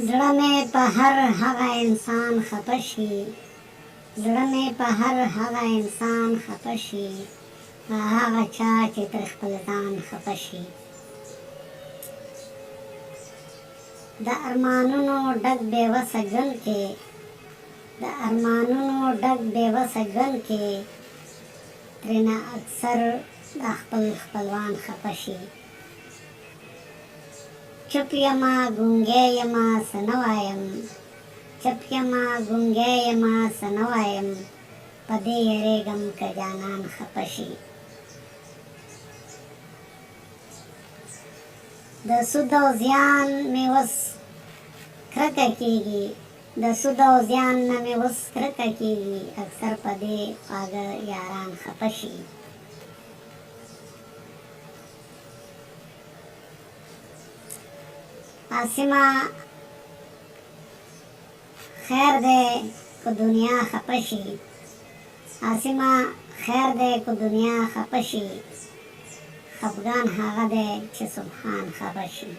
زړه مې په هر هغه انسان خفه شي، زړه مې په هر هغه انسان خفه شي، په هغه چا چې تر خپل ځان خفه شي. د ارمانونو ډک بېوسه ژوند کې، د ارمانونو ډک بېوسه ژوند کې، ترېنه اکثر د خپل خپلوان خفه شي. چپ یمه ګونګی یمه څه نه وایم، چپ یمه ګونګی یمه څه نه وایم، په دې یېرېږم که جانان خفه شي. د سود او زیان مې اوس کرکه کېږي، د سود او زیان نه مې اوس کرکه کېږي، اکثر په دې خواږه یاران خفه شي. عاصمه خیر دی که دنیا خفه شي، عاصمه خیر دی که دنیا خفه شي، خفګان هغه دی چې سبحان خفه شي.